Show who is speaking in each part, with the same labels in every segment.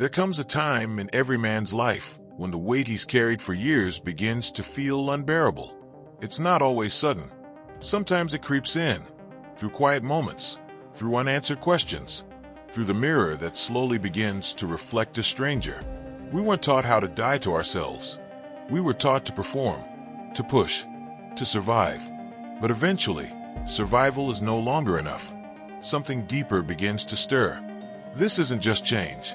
Speaker 1: There comes a time in every man's life when the weight he's carried for years begins to feel unbearable. It's not always sudden. Sometimes it creeps in, through quiet moments, through unanswered questions, through the mirror that slowly begins to reflect a stranger. We weren't taught how to die to ourselves. We were taught to perform, to push, to survive. But eventually, survival is no longer enough. Something deeper begins to stir. This isn't just change.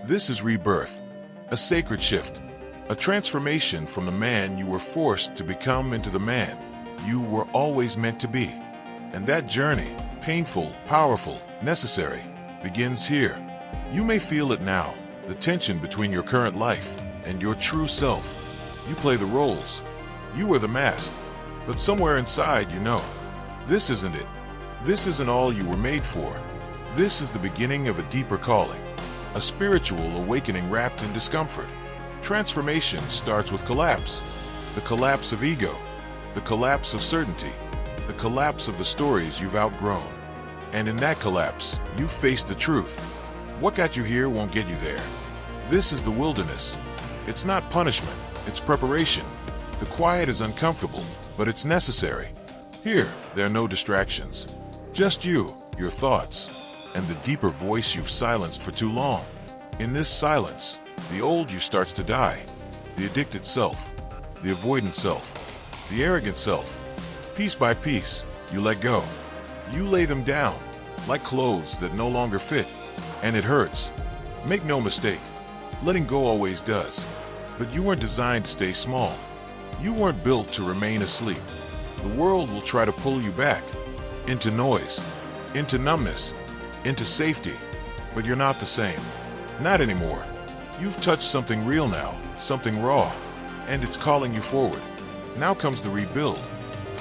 Speaker 1: This is rebirth, a sacred shift, a transformation from the man you were forced to become into the man you were always meant to be. And that journey, painful, powerful, necessary, begins here. You may feel it now, the tension between your current life and your true self. You play the roles. You wear the mask. But somewhere inside you know, this isn't it. This isn't all you were made for. This is the beginning of a deeper calling, a spiritual awakening wrapped in discomfort. Transformation starts with collapse. The collapse of ego, the collapse of certainty, the collapse of the stories you've outgrown. And in that collapse, you face the truth. What got you here won't get you there. This is the wilderness. It's not punishment, it's preparation. The quiet is uncomfortable, but it's necessary. Here, there are no distractions. Just you, your thoughts, and the deeper voice you've silenced for too long. In this silence, the old you starts to die. The addicted self, the avoidant self, the arrogant self. Piece by piece, you let go. You lay them down, like clothes that no longer fit. And it hurts. Make no mistake, letting go always does. But you weren't designed to stay small. You weren't built to remain asleep. The world will try to pull you back, into noise, into numbness, into safety. But you're not the same. Not anymore. You've touched something real now, something raw, and it's calling you forward. Now comes the rebuild.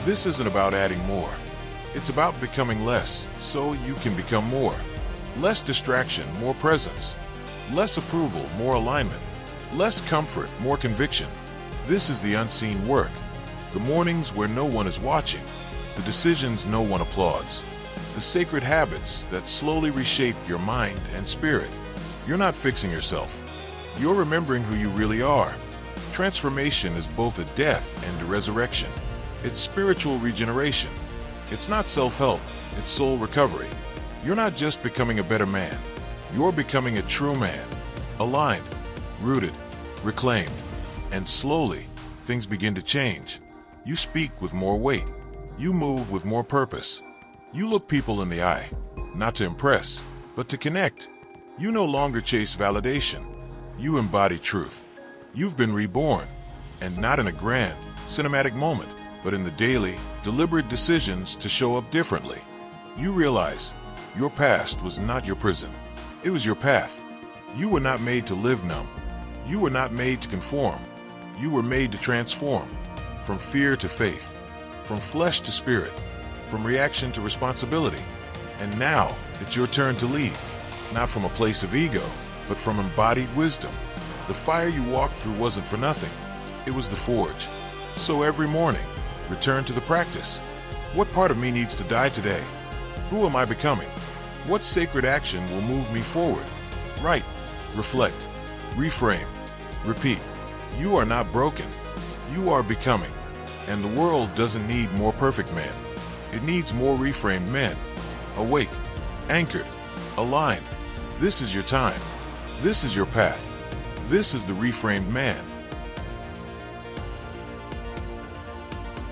Speaker 1: This isn't about adding more. It's about becoming less, so you can become more. Less distraction, more presence. Less approval, more alignment. Less comfort, more conviction. This is the unseen work. The mornings where no one is watching. The decisions no one applauds. The sacred habits that slowly reshape your mind and spirit. You're not fixing yourself. You're remembering who you really are. Transformation is both a death and a resurrection. It's spiritual regeneration. It's not self-help, it's soul recovery. You're not just becoming a better man. You're becoming a true man. Aligned, rooted, reclaimed. And slowly, things begin to change. You speak with more weight. You move with more purpose. You look people in the eye, not to impress, but to connect. You no longer chase validation. You embody truth. You've been reborn, and not in a grand, cinematic moment, but in the daily, deliberate decisions to show up differently. You realize your past was not your prison. It was your path. You were not made to live numb. You were not made to conform. You were made to transform. From fear to faith. From flesh to spirit. From reaction to responsibility. And now, it's your turn to lead. Not from a place of ego, but from embodied wisdom. The fire you walked through wasn't for nothing. It was the forge. So every morning, return to the practice. What part of me needs to die today? Who am I becoming? What sacred action will move me forward? Write, reflect, reframe, repeat. You are not broken. You are becoming. And the world doesn't need more perfect men. It needs more reframed men. Awake, anchored, aligned. This is your time. This is your path. This is the Reframed Man.